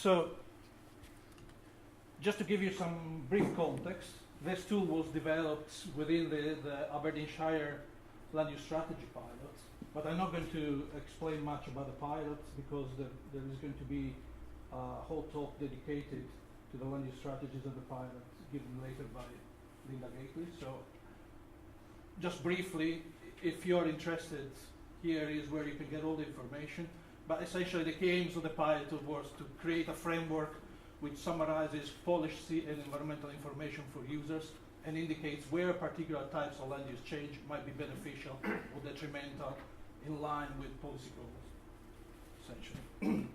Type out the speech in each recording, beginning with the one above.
So, just to give you some brief context, this tool was developed within the Aberdeenshire Land Use Strategy pilot, but I'm not going to explain much about the pilot because there is going to be a whole talk dedicated to the land use strategies of the pilot given later by Linda Gately. So, just briefly, if you're interested, here is where you can get all the information. But essentially, the key aims of the pilot was to create a framework which summarizes policy and environmental information for users and indicates where particular types of land use change might be beneficial or detrimental in line with policy goals, essentially.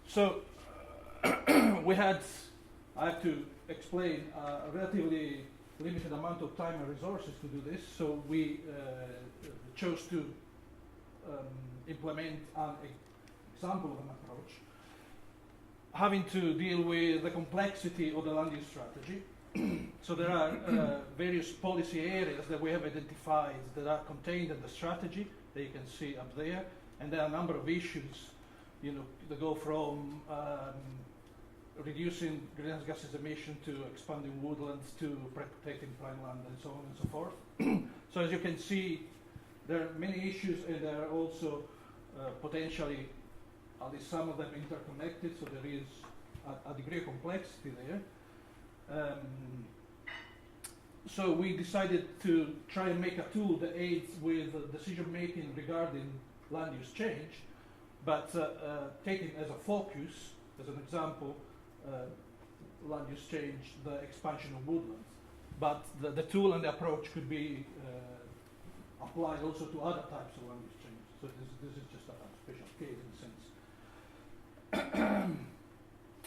So, I have to explain a relatively limited amount of time and resources to do this, so we chose to implement an example of an approach having to deal with the complexity of the land use strategy. So there are various policy areas that we have identified that are contained in the strategy that you can see up there, and there are a number of issues, that go from reducing greenhouse gases emission to expanding woodlands to protecting prime land and so on and so forth. So as you can see, there are many issues, and there are also potentially, at least some of them, interconnected, so there is a degree of complexity there. So we decided to try and make a tool that aids with decision making regarding land use change, but taking as a focus, as an example, land use change, the expansion of woodlands. But the tool and the approach could be applied also to other types of land use change. So this is just a special case in a sense.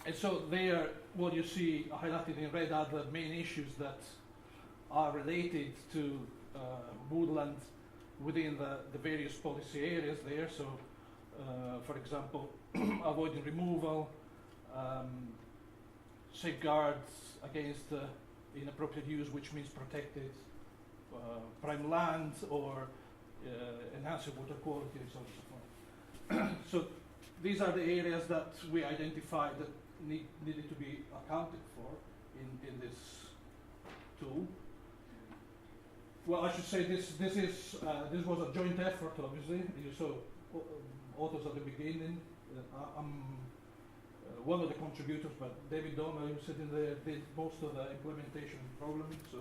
And so there, what you see highlighted in red are the main issues that are related to woodland within the various policy areas there. So, for example, avoiding removal, safeguards against inappropriate use, which means protected prime land, or enhancing water quality, and so on and so forth. So these are the areas that we identified that needed to be accounted for in this tool. Well, I should say this was a joint effort, obviously. You saw authors at the beginning. I'm one of the contributors, but David Donner, who's sitting there, did most of the implementation programming, so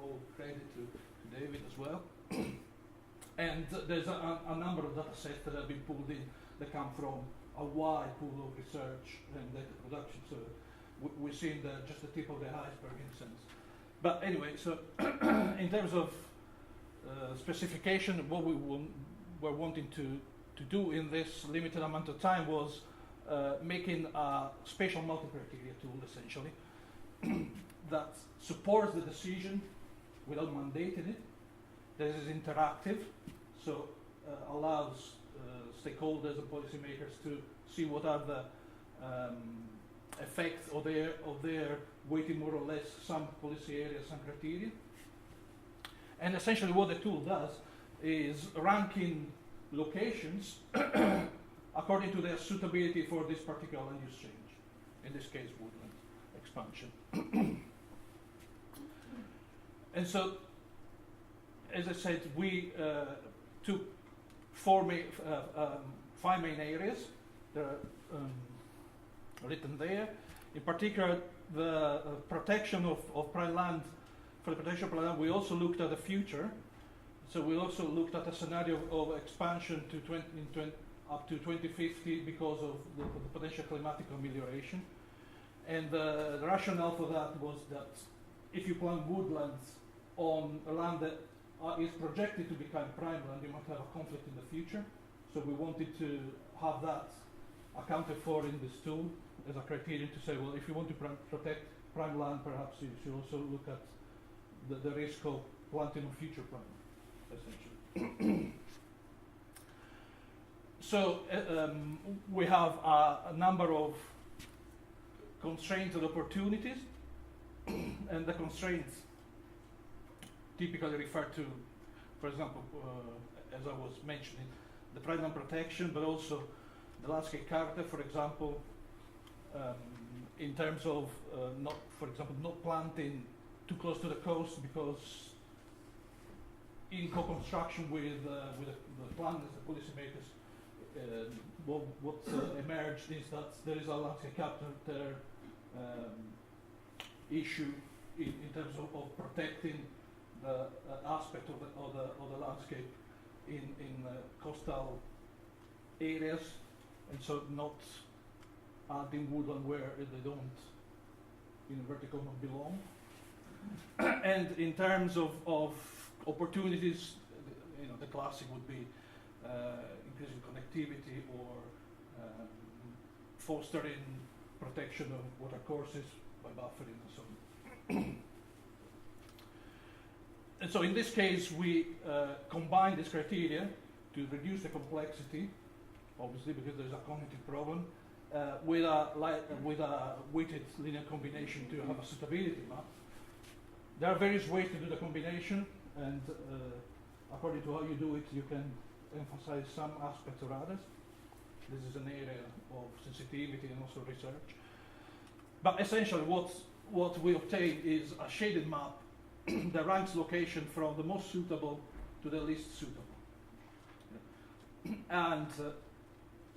all credit to David as well. And there's a number of data sets that have been pulled in that come from a wide pool of research and data production, so we're seeing just the tip of the iceberg in a sense. But anyway, so in terms of specification, what we were wanting to do in this limited amount of time was making a spatial multi-criteria tool, essentially, that supports the decision without mandating it, that is interactive, so allows stakeholders and policymakers to see what are the effects of their weighting more or less some policy areas, some criteria. And essentially what the tool does is ranking locations according to their suitability for this particular land use change, in this case woodland expansion. And so, as I said, we took five main areas that are written there. In particular, the protection of prime land. For the protection of prime land, we also looked at the future. So we also looked at a scenario of expansion to up to 2050 because of the potential climatic amelioration. And the rationale for that was that if you plant woodlands on a land that is projected to become prime land, you might have a conflict in the future. So we wanted to have that accounted for in this tool as a criterion to say, well, if you want to protect prime land, perhaps you should also look at the risk of planting on future prime, essentially. So we have a number of constraints and opportunities, and the constraints typically refer to, for example, as I was mentioning, the prime land protection, but also the landscape character, for example, in terms of not, for example, not planting too close to the coast, because in co-construction with the planners, the policymakers, what emerged is that there is a landscape character issue in terms of protecting the aspect of the landscape in coastal areas, and so not adding woodland where they don't, in inverted commas, belong. And in terms of opportunities, the classic would be increasing connectivity or fostering protection of watercourses by buffering and so on. And so in this case, we combine this criteria to reduce the complexity, obviously because there's a cognitive problem, with a weighted linear combination to have a suitability map. There are various ways to do the combination, and according to how you do it, you can emphasize some aspects or others. This is an area of sensitivity and also research. But essentially what we obtain is a shaded map that ranks location from the most suitable to the least suitable. And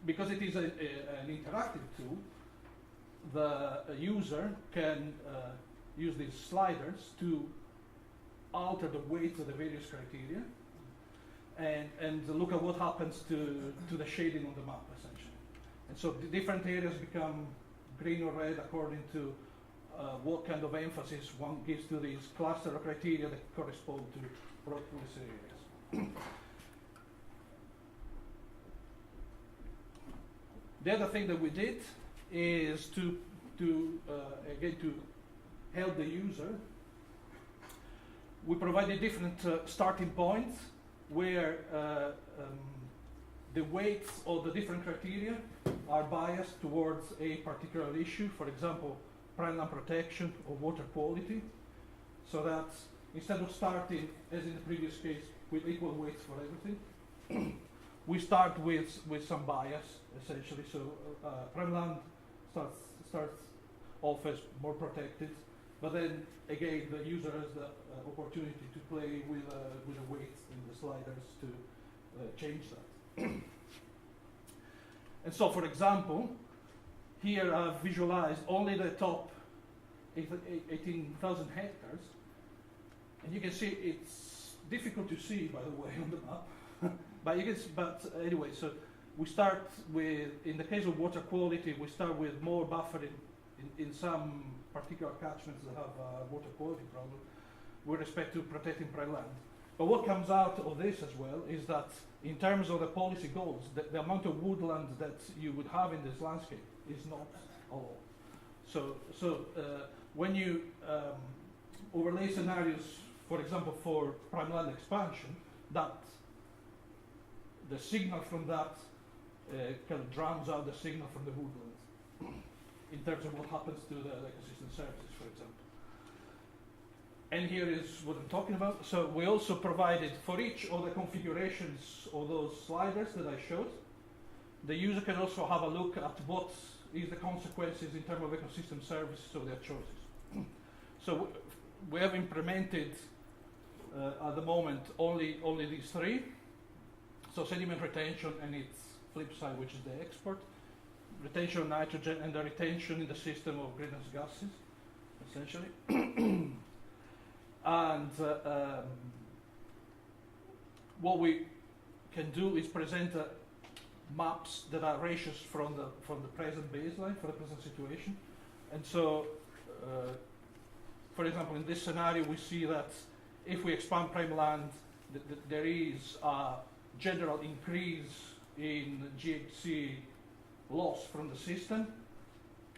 because it is an interactive tool, the user can use these sliders to alter the weights of the various criteria and look at what happens to the shading on the map, essentially. And so the different areas become green or red according to what kind of emphasis one gives to these cluster of criteria that correspond to policy areas. The other thing that we did is to help the user. We provided different starting points where the weights of the different criteria are biased towards a particular issue, for example, prime land protection or water quality, so that instead of starting, as in the previous case, with equal weights for everything, we start with some bias, essentially. So prime land starts off as more protected, but then again the user has the opportunity to play with the weights in the sliders to change that. And so, for example, here I've visualized only the top 18,000 hectares, and you can see it's difficult to see, by the way, on the map. But anyway, so we start with, in the case of water quality, we start with more buffering in some particular catchments that have a water quality problem with respect to protecting prime land. But what comes out of this as well is that in terms of the policy goals, the amount of woodland that you would have in this landscape is not all. So when you overlay scenarios, for example, for prime land expansion, that the signal from that kind of drowns out the signal from the woodlands in terms of what happens to the ecosystem services, for example. And here is what I'm talking about. So we also provided, for each of the configurations of those sliders that I showed, the user can also have a look at what is the consequences in terms of ecosystem services of their choices. So we have implemented at the moment only these three. So sediment retention and its flip side, which is the export, retention of nitrogen, and the retention in the system of greenhouse gases, essentially. And what we can do is present maps that are ratios from the present baseline, for the present situation. And so, for example, in this scenario, we see that if we expand prime land, there is a general increase in GHG loss from the system,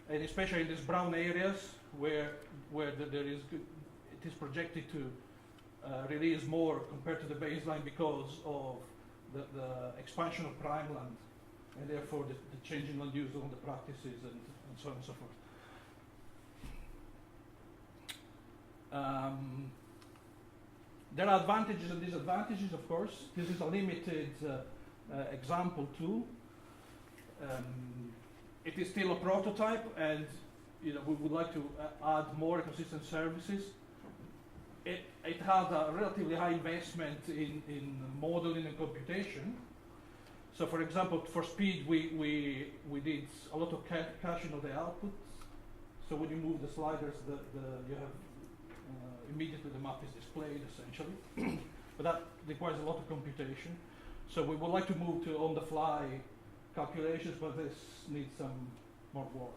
and especially in these brown areas where there is it is projected to release more compared to the baseline because of the expansion of prime land, and therefore the changing land use on the practices and so on and so forth. There are advantages and disadvantages, of course. This is a limited example tool. it is still a prototype, and we would like to add more ecosystem services. It had a relatively high investment in modeling and computation. So, for example, for speed, we did a lot of caching of the outputs. So when you move the sliders, you have immediately the map is displayed essentially. But that requires a lot of computation. So we would like to move to on-the-fly calculations, but this needs some more work.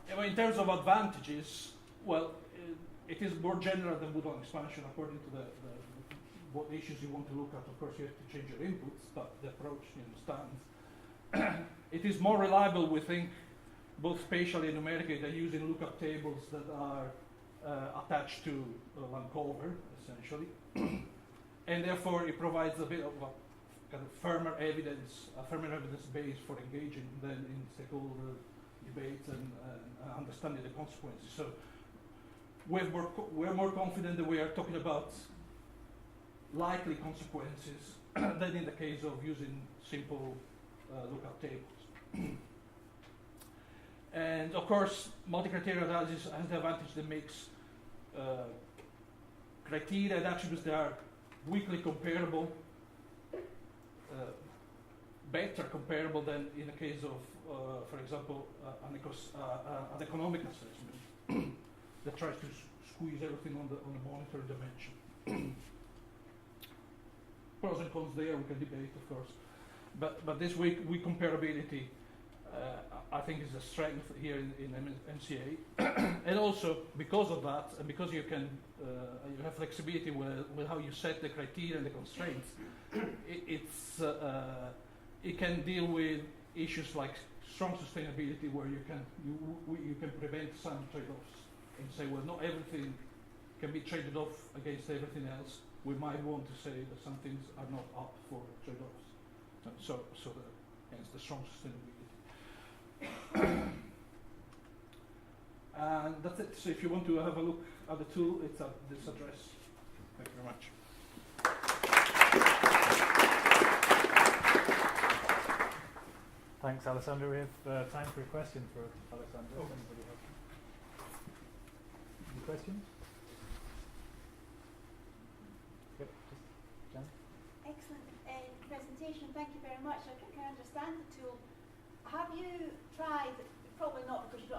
Anyway, in terms of advantages, well, it is more general than Woodland expansion according to what issues you want to look at. Of course, you have to change your inputs, but the approach stands. It is more reliable, we think, both spatially and numerically. They're using lookup tables that are attached to land cover, essentially. And therefore, it provides a bit of a kind of firmer evidence base for engaging then in stakeholder debates and understanding the consequences. So we're more confident that we are talking about likely consequences than in the case of using simple lookup tables. And of course, multi-criteria analysis has the advantage that makes criteria and attributes that are weakly comparable, better comparable than in the case of, for example, an economic assessment that tries to squeeze everything on the monetary dimension. Pros and cons there we can debate, of course, but this weak comparability I think is a strength here in MCA. And also because of that, and because you can you have flexibility with how you set the criteria and the constraints, it can deal with issues like strong sustainability, where you can prevent some trade-offs and say, well, not everything can be traded off against everything else. We might want to say that some things are not up for trade-offs. So hence the strong sustainability. And that's it. So if you want to have a look at the tool, it's at this address. Thank you very much. Thanks, Alessandro. We have time for a question for Alessandro. Anybody have any questions? Yep, just Jan. Excellent presentation. Thank you very much. I think I understand the tool. Have you tried, probably not because you don't